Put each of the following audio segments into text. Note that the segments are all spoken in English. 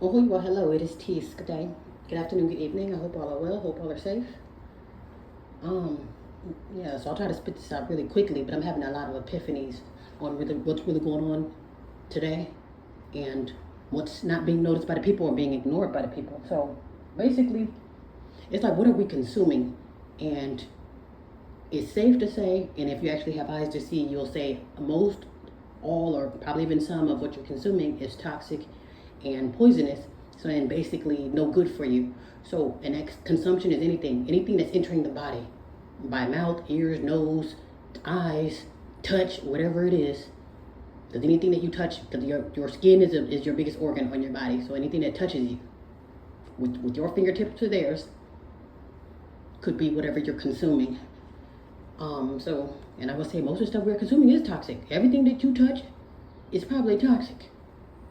Well, hello, it is Tease. Good day, good afternoon, good evening. I hope all are well, hope all are safe. Um, yeah, so I'll try to spit this out really quickly, but I'm having a lot of epiphanies on really what's really going on today and what's not being noticed by the people or being ignored by the people. So basically, it's like, what are we consuming? And it's safe to say, and if you actually have eyes to see, you'll say most, all, or probably even some of what you're consuming is toxic and poisonous. So, and basically no good for you. So, consumption is anything that's entering the body by mouth, ears, nose, eyes, touch, whatever it is. Because anything that you touch, because your skin is your biggest organ on your body. So anything that touches you, with your fingertips to theirs, could be whatever you're consuming. And I would say most of the stuff we're consuming is toxic. Everything that you touch is probably toxic.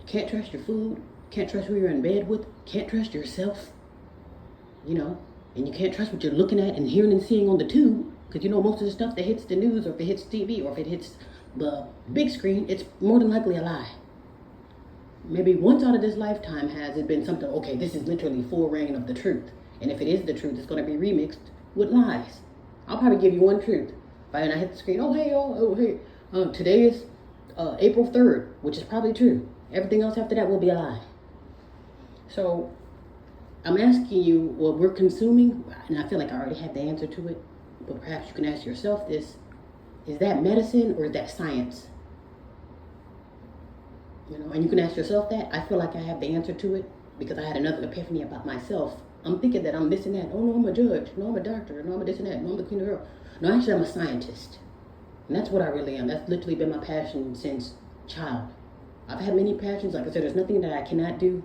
You can't trust your food, can't trust who you're in bed with, can't trust yourself, and you can't trust what you're looking at and hearing and seeing on the tube, because most of the stuff that hits the news, or if it hits TV, or if it hits the big screen, it's more than likely a lie. Maybe once out of this lifetime has it been something, okay, this is literally full reign of the truth. And if it is the truth, it's going to be remixed with lies. I'll probably give you one truth. When I hit the screen, today is April 3rd, which is probably true. Everything else after that will be a lie. So I'm asking you what we're consuming, and I feel like I already have the answer to it, but perhaps you can ask yourself this. Is that medicine or is that science? And you can ask yourself that. I feel like I have the answer to it because I had another epiphany about myself. I'm thinking that I'm this and that. Oh, no, I'm a judge. No, I'm a doctor. No, I'm a this and that. No, I'm the queen of the world. No, actually, I'm a scientist. And that's what I really am. That's literally been my passion since child. I've had many passions. Like I said, there's nothing that I cannot do.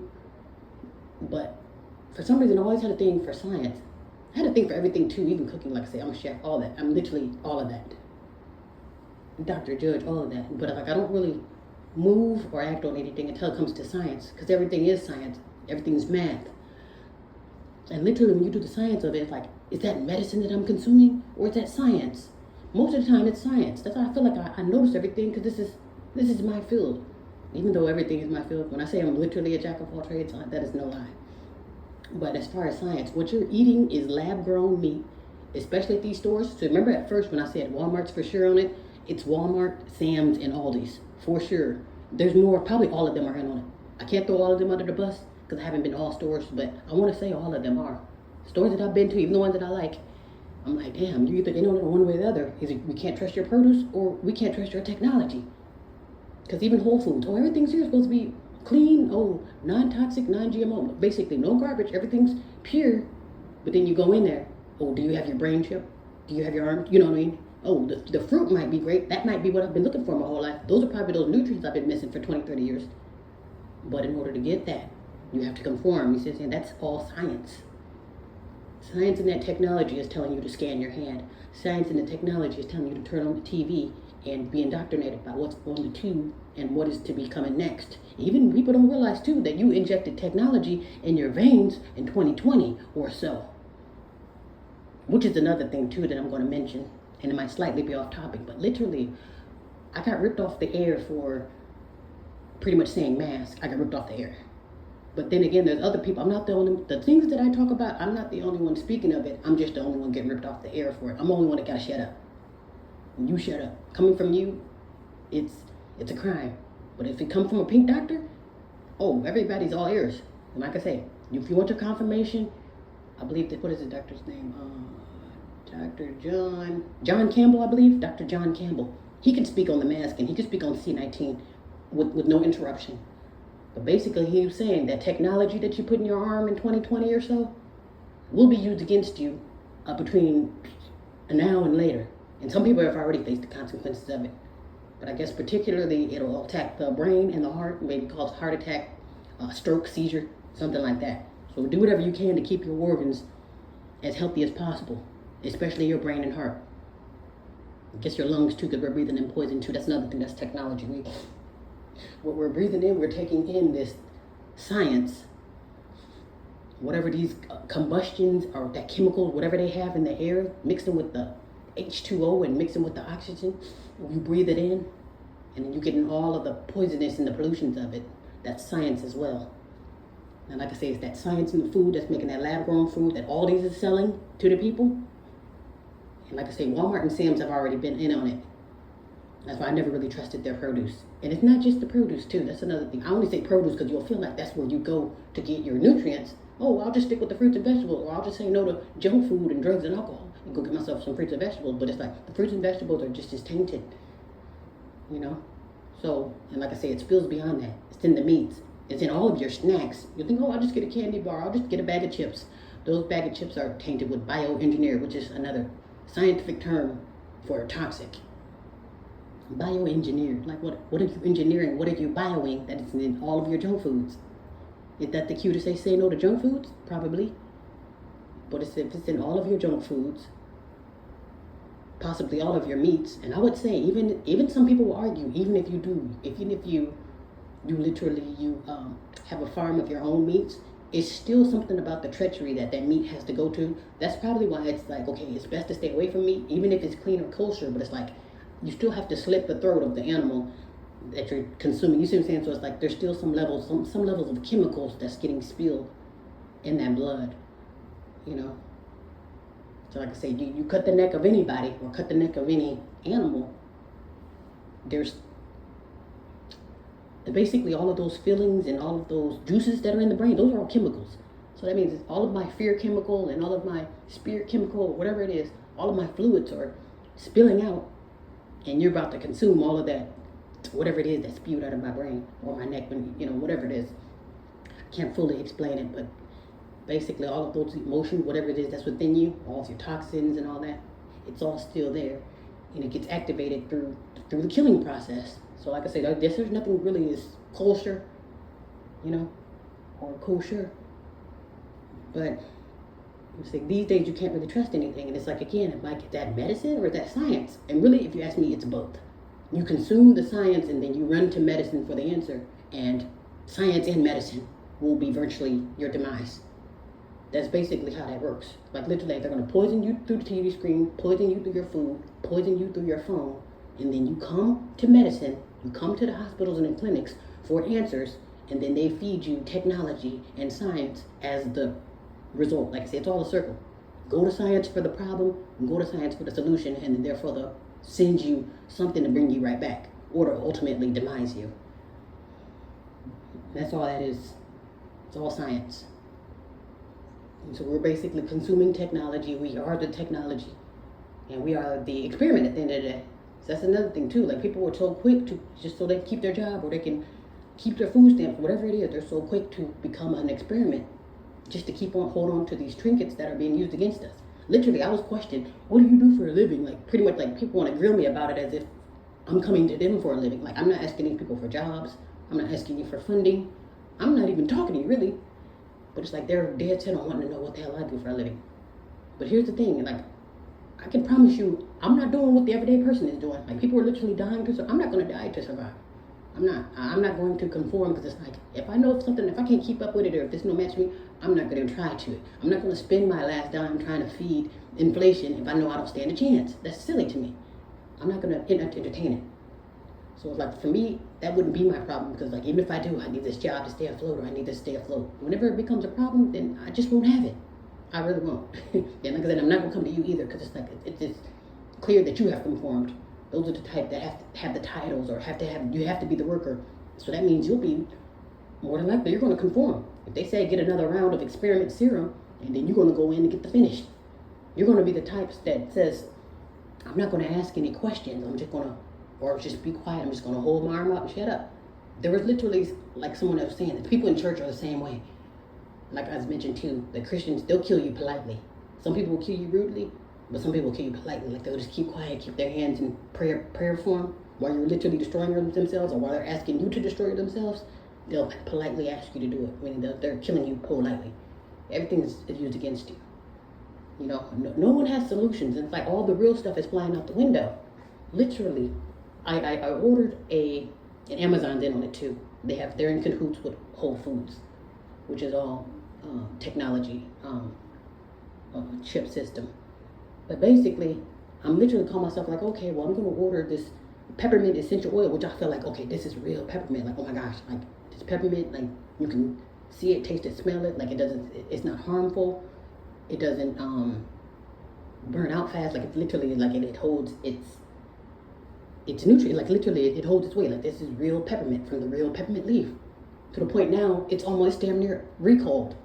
But for some reason, I always had a thing for science. I had a thing for everything, too, even cooking. Like I say, I'm a chef, all that. I'm literally all of that. Doctor, judge, all of that. But I don't really move or act on anything until it comes to science, because everything is science. Everything is math. And literally, when you do the science of it, it's like, is that medicine that I'm consuming, or is that science? Most of the time, it's science. That's why I feel like I notice everything, because this is my field. Even though everything is my field, when I say I'm literally a jack of all trades, that is no lie. But as far as science, what you're eating is lab-grown meat, especially at these stores. So remember at first when I said Walmart's for sure on it, it's Walmart, Sam's, and Aldi's, for sure. There's more, probably all of them are in on it. I can't throw all of them under the bus, because I haven't been to all stores, but I want to say all of them are. Stores that I've been to, even the ones that I like, I'm like, damn, you either in on it one way or the other. Is it we can't trust your produce, or we can't trust your technology? Because even Whole Foods, everything's here supposed to be clean, non-toxic, non-GMO. Basically, no garbage, everything's pure. But then you go in there, do you have your brain chip? Do you have your arm? You know what I mean? The fruit might be great. That might be what I've been looking for my whole life. Those are probably those nutrients I've been missing for 20, 30 years. But in order to get that, you have to conform. He says, and that's all science. Science and that technology is telling you to scan your hand. Science and the technology is telling you to turn on the TV and be indoctrinated by what's on the tube and what is to be coming next. Even people don't realize, too, that you injected technology in your veins in 2020 or so. Which is another thing, too, that I'm going to mention. And it might slightly be off topic, but literally, I got ripped off the air for pretty much saying mask. I got ripped off the air. But then again, there's other people. I'm not the only, the things that I talk about, I'm not the only one speaking of it. I'm just the only one getting ripped off the air for it. I'm the only one that got to shut up. You shut up. Coming from you, it's a crime. But if it comes from a pink doctor, everybody's all ears. And like I say, if you want your confirmation, I believe that, what is the doctor's name? Dr. John Campbell, I believe. Dr. John Campbell. He can speak on the mask and he can speak on C-19 with no interruption. But basically, he was saying that technology that you put in your arm in 2020 or so will be used against you between now and later. And some people have already faced the consequences of it. But I guess particularly it'll attack the brain and the heart, maybe cause heart attack, stroke, seizure, something like that. So do whatever you can to keep your organs as healthy as possible, especially your brain and heart. I guess your lungs too, because we're breathing in poison too. That's another thing, that's technology. What we're breathing in, we're taking in this science, whatever these combustions or that chemicals, whatever they have in the air, mixing with the H2O and mixing with the oxygen, you breathe it in, and then you're getting all of the poisonous and the pollutions of it. That's science as well. And like I say, it's that science in the food that's making that lab-grown food that all these is selling to the people. And like I say, Walmart and Sam's have already been in on it. That's why I never really trusted their produce. And it's not just the produce, too. That's another thing. I only say produce because you'll feel like that's where you go to get your nutrients. Oh, I'll just stick with the fruits and vegetables, or I'll just say no to junk food and drugs and alcohol and go get myself some fruits and vegetables. But it's like the fruits and vegetables are just as tainted, you know? So, and like I say, it spills beyond that. It's in the meats. It's in all of your snacks. You think, oh, I'll just get a candy bar. I'll just get a bag of chips. Those bag of chips are tainted with bioengineered, which is another scientific term for toxic. Bioengineered. Like what are you engineering? What are you bioing that is in all of your junk foods? Is that the cue to say no to junk foods? Probably. But if it's in all of your junk foods, possibly all of your meats, and I would say even some people will argue, even if you literally have a farm of your own meats, it's still something about the treachery that meat has to go to. That's probably why it's like, okay, it's best to stay away from meat, even if it's clean or kosher, but it's like you still have to slit the throat of the animal that you're consuming. You see what I'm saying? So it's like there's still some levels of chemicals that's getting spilled in that blood, you know. So like I say, you cut the neck of anybody or cut the neck of any animal, there's basically all of those feelings and all of those juices that are in the brain, those are all chemicals. So that means all of my fear chemical and all of my spirit chemical, or whatever it is, all of my fluids are spilling out, and you're about to consume all of that, whatever it is that's spewed out of my brain or my neck, whatever it is. I can't fully explain it, but basically all of those emotions, whatever it is that's within you, all of your toxins and all that, it's all still there, and it gets activated through the killing process. So like I said, there's nothing really is kosher, or kosher, but it's like these days you can't really trust anything, and it's like, again, like, is that medicine or is that science? And really, if you ask me, it's both. You consume the science and then you run to medicine for the answer, and science and medicine will be virtually your demise. That's basically how that works. Like literally, they're going to poison you through the TV screen, poison you through your food, poison you through your phone, and then you come to medicine, you come to the hospitals and the clinics for answers, and then they feed you technology and science as the result. Like I said, it's all a circle. Go to science for the problem, and go to science for the solution, and then therefore they'll send you something to bring you right back, or to ultimately demise you. That's all that is. It's all science. And so we're basically consuming technology. We are the technology, and we are the experiment at the end of the day. So that's another thing too. Like, people were so quick to, just so they can keep their job or they can keep their food stamps, whatever it is, they're so quick to become an experiment just to hold on to these trinkets that are being used against us. Literally, I was questioned, what do you do for a living? Like, pretty much like people want to grill me about it as if I'm coming to them for a living. Like, I'm not asking these people for jobs. I'm not asking you for funding. I'm not even talking to you, really. But it's like they're dead set on wanting to know what the hell I do for a living. But here's the thing, like, I can promise you, I'm not doing what the everyday person is doing. Like, people are literally dying to survive. I'm not going to die to survive. I'm not going to conform, because it's like, if I know something, if I can't keep up with it, or if it's no match for me, I'm not going to try to. I'm not going to spend my last dime trying to feed inflation if I know I don't stand a chance. That's silly to me. I'm not going to entertain it. So it's like, for me, that wouldn't be my problem, because like, even if I do, I need this job to stay afloat, or I need to stay afloat. Whenever it becomes a problem, then I just won't have it. I really won't. And like I said, I'm not going to come to you either, because it's like, it's clear that you have conformed. Those are the type that have to have the titles, or you have to be the worker. So that means you'll be, more than likely, you're going to conform. If they say get another round of experiment serum, and then you're going to go in and get the finish. You're going to be the types that says, I'm not going to ask any questions. I'm just going to, or just be quiet. I'm just going to hold my arm out and shut up. There was literally, like someone else saying, that people in church are the same way. Like I was mentioned too, the Christians, they'll kill you politely. Some people will kill you rudely, but some people will kill you politely. Like, they'll just keep quiet, keep their hands in prayer form while you're literally destroying themselves, or while they're asking you to destroy themselves. They'll politely ask you to do it. Meaning they're killing you politely. Everything is used against you. No one has solutions. It's like all the real stuff is flying out the window. Literally, I ordered and Amazon's in on it too. They're in cahoots with Whole Foods, which is all technology, chip system. But basically, I'm literally calling myself like, okay, well, I'm going to order this peppermint essential oil, which I feel like, okay, this is real peppermint. Like, oh my gosh, like, this peppermint, like, you can see it, taste it, smell it. Like it doesn't, it's not harmful. It doesn't burn out fast. Like it's literally like it holds its nutrient. Like literally it holds its weight. Like this is real peppermint from the real peppermint leaf. To the point now it's almost damn near recalled.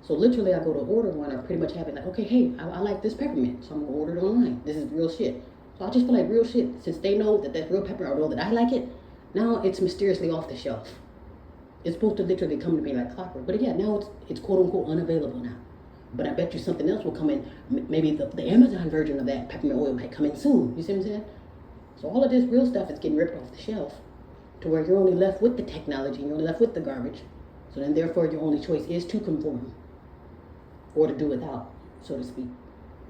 So literally I go to order one, I pretty much have it like, okay, hey, I like this peppermint, so I'm gonna order it online. This is real shit. So I just feel like real shit, since they know that that's real peppermint, or know that I like it, now it's mysteriously off the shelf. It's supposed to literally come to me like clockwork. But again, now it's quote unquote unavailable now. But I bet you something else will come in. Maybe the Amazon version of that peppermint oil might come in soon. You see what I'm saying? So all of this real stuff is getting ripped off the shelf to where you're only left with the technology, and you're only left with the garbage. So then therefore your only choice is to conform or to do without, so to speak.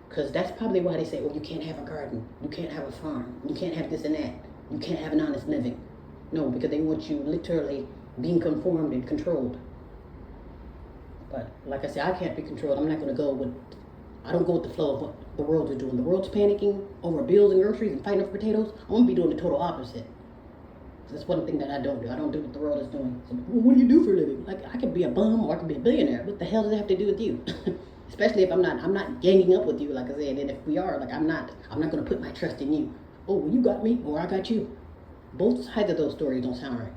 Because that's probably why they say, well, you can't have a garden, you can't have a farm, you can't have this and that, you can't have an honest living. No, because they want you literally being conformed and controlled. But like I said, I can't be controlled. I'm not going to go with, I don't go with the flow of what the world is doing. The world's panicking over bills and groceries and fighting over potatoes. I'm going to be doing the total opposite. So that's one thing that I don't do. I don't do what the world is doing. So, well, what do you do for a living? Like, I could be a bum or I could be a billionaire. What the hell does that have to do with you? Especially if I'm not ganging up with you, like I said. And if we are, like, I'm not going to put my trust in you. Oh, well, you got me or I got you. Both sides of those stories don't sound right.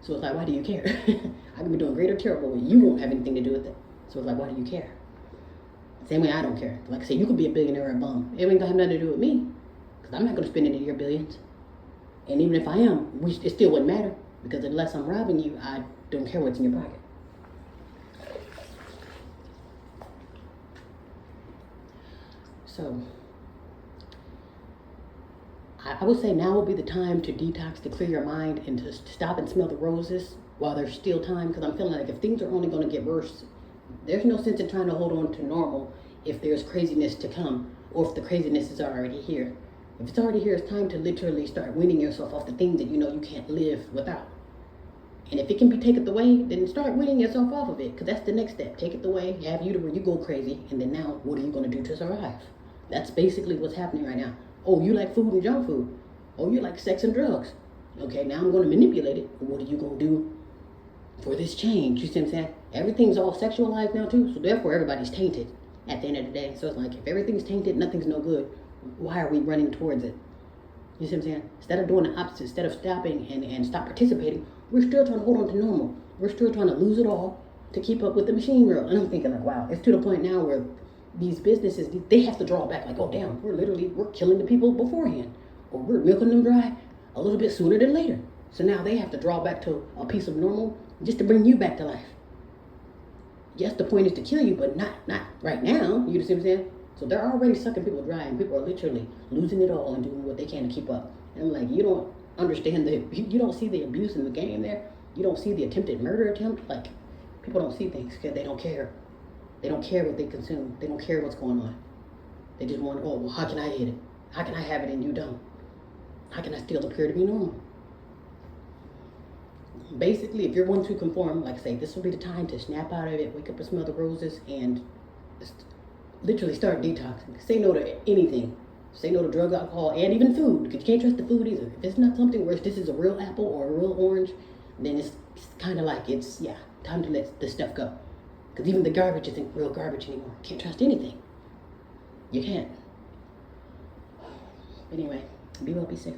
So it's like, why do you care? I can be doing great or terrible, but you won't have anything to do with it. So it's like, why do you care? Same way I don't care. Like I said, you could be a billionaire or a bum. It ain't gonna have nothing to do with me, because I'm not gonna spend any of your billions. And even if I am, it still wouldn't matter, because unless I'm robbing you, I don't care what's in your pocket. So I would say now would be the time to detox, to clear your mind, and to stop and smell the roses while there's still time. Because I'm feeling like if things are only going to get worse, there's no sense in trying to hold on to normal if there's craziness to come, or if the craziness is already here. If it's already here, it's time to literally start weaning yourself off the things that you know you can't live without. And if it can be taken away, then start weaning yourself off of it, because that's the next step. Take it away, have you to where you go crazy, and then now what are you going to do to survive? That's basically what's happening right now. Oh, you like food and junk food. Oh, you like sex and drugs. Okay, now I'm going to manipulate it. What are you going to do for this change? You see what I'm saying? Everything's all sexualized now too, so therefore everybody's tainted at the end of the day. So it's like, if everything's tainted, nothing's no good. Why are we running towards it? You see what I'm saying? Instead of doing the opposite, instead of stopping and stop participating, we're still trying to hold on to normal. We're still trying to lose it all to keep up with the machine world. And I'm thinking like, wow, it's to the point now where these businesses, they have to draw back like, oh damn, we're killing the people beforehand, or we're milking them dry a little bit sooner than later. So now they have to draw back to a piece of normal just to bring you back to life. Yes, the point is to kill you, but not right now. You see what I'm saying? So they're already sucking people dry, and people are literally losing it all and doing what they can to keep up. And like, you don't understand you don't see the abuse in the game there. You don't see the attempted murder attempt. Like, people don't see things because they don't care. They don't care what they consume. They don't care what's going on. They just want, oh, well, how can I hit it? How can I have it and you don't? How can I still appear to be normal? Basically, if you're one to conform, like I say, this will be the time to snap out of it, wake up and smell the roses, and literally start detoxing. Say no to anything. Say no to drugs, alcohol, and even food, because you can't trust the food either. If it's not something where this is a real apple or a real orange, then it's kind of like time to let this stuff go. Because even the garbage isn't real garbage anymore. Can't trust anything. You can't. Anyway, be well, be safe.